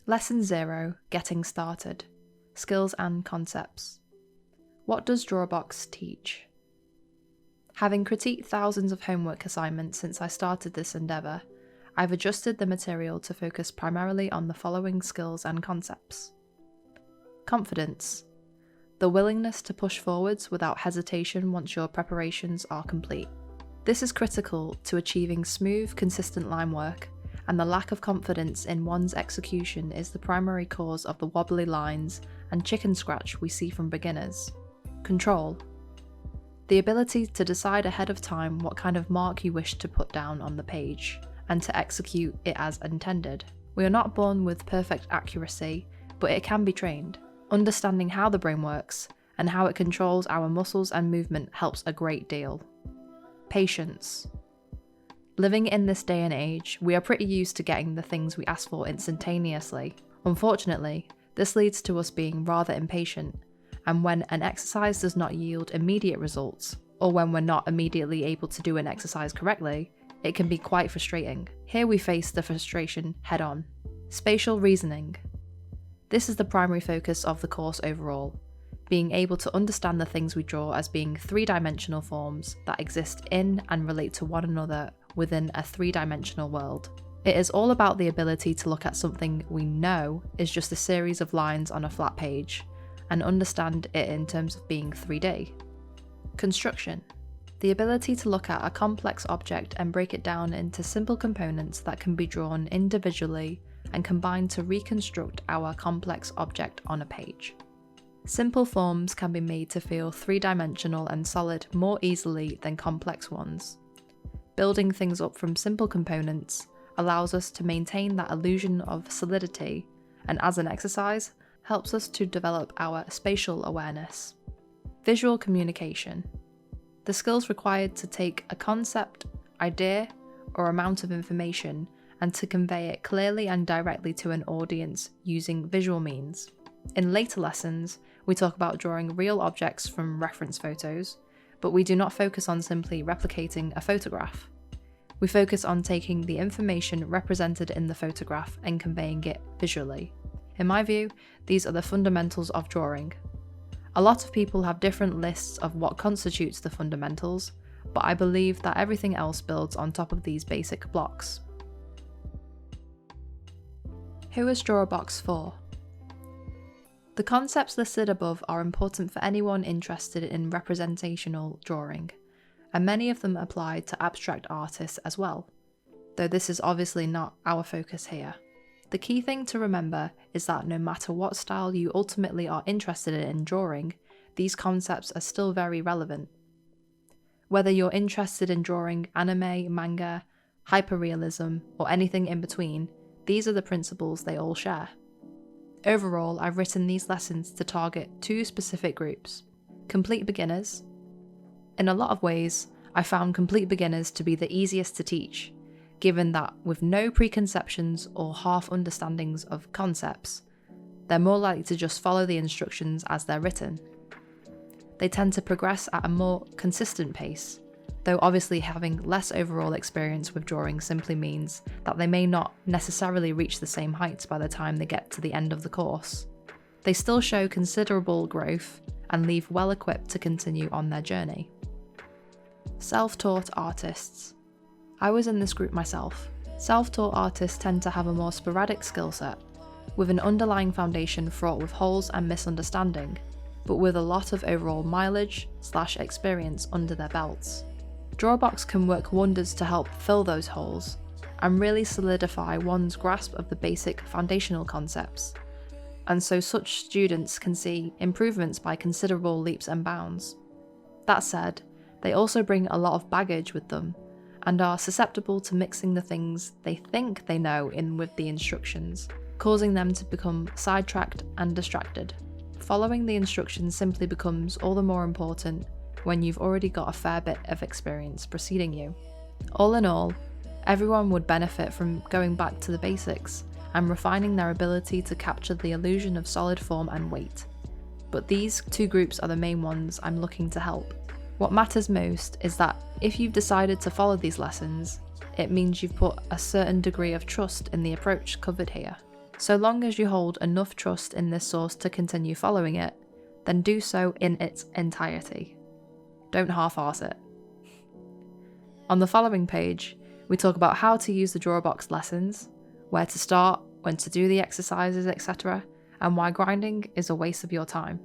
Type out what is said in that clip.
Lesson 0, Getting Started. Skills and Concepts. What does Drawabox teach? Having critiqued thousands of homework assignments since I started this endeavour, I've adjusted the material to focus primarily on the following skills and concepts. Confidence. The willingness to push forwards without hesitation once your preparations are complete. This is critical to achieving smooth, consistent line work, and the lack of confidence in one's execution is the primary cause of the wobbly lines and chicken scratch we see from beginners. Control. The ability to decide ahead of time what kind of mark you wish to put down on the page, and to execute it as intended. We are not born with perfect accuracy, but it can be trained. Understanding how the brain works, and how it controls our muscles and movement helps a great deal. Patience. Living in this day and age, we are pretty used to getting the things we ask for instantaneously. Unfortunately, this leads to us being rather impatient, and when an exercise does not yield immediate results, or when we're not immediately able to do an exercise correctly, it can be quite frustrating. Here we face the frustration head on. Spatial Reasoning. This is the primary focus of the course overall, being able to understand the things we draw as being three-dimensional forms that exist in and relate to one another within a three-dimensional world. It is all about the ability to look at something we know is just a series of lines on a flat page, and understand it in terms of being 3D. Construction. The ability to look at a complex object and break it down into simple components that can be drawn individually and combined to reconstruct our complex object on a page. Simple forms can be made to feel three-dimensional and solid more easily than complex ones. Building things up from simple components allows us to maintain that illusion of solidity, and as an exercise, helps us to develop our spatial awareness. Visual communication. The skills required to take a concept, idea, or amount of information and to convey it clearly and directly to an audience using visual means. In later lessons, we talk about drawing real objects from reference photos, but we do not focus on simply replicating a photograph. We focus on taking the information represented in the photograph and conveying it visually. In my view, these are the fundamentals of drawing. A lot of people have different lists of what constitutes the fundamentals, but I believe that everything else builds on top of these basic blocks. Who is Drawabox for? The concepts listed above are important for anyone interested in representational drawing, and many of them apply to abstract artists as well, though this is obviously not our focus here. The key thing to remember is that no matter what style you ultimately are interested in drawing, these concepts are still very relevant. Whether you're interested in drawing anime, manga, hyperrealism, or anything in between, these are the principles they all share. Overall, I've written these lessons to target two specific groups: complete beginners. In a lot of ways, I found complete beginners to be the easiest to teach, given that with no preconceptions or half understandings of concepts, they're more likely to just follow the instructions as they're written. They tend to progress at a more consistent pace, though obviously having less overall experience with drawing simply means that they may not necessarily reach the same heights by the time they get to the end of the course. They still show considerable growth and leave well equipped to continue on their journey. Self-taught artists. I was in this group myself. Self-taught artists tend to have a more sporadic skill set, with an underlying foundation fraught with holes and misunderstanding, but with a lot of overall mileage/experience under their belts. Drawabox can work wonders to help fill those holes, and really solidify one's grasp of the basic foundational concepts, and so such students can see improvements by considerable leaps and bounds. That said, they also bring a lot of baggage with them, and are susceptible to mixing the things they think they know in with the instructions, causing them to become sidetracked and distracted. Following the instructions simply becomes all the more important when you've already got a fair bit of experience preceding you. All in all, everyone would benefit from going back to the basics and refining their ability to capture the illusion of solid form and weight. But these two groups are the main ones I'm looking to help. What matters most is that if you've decided to follow these lessons, it means you've put a certain degree of trust in the approach covered here. So long as you hold enough trust in this source to continue following it, then do so in its entirety. Don't half-arse it. On the following page, we talk about how to use the Drawabox lessons, where to start, when to do the exercises, etc., and why grinding is a waste of your time.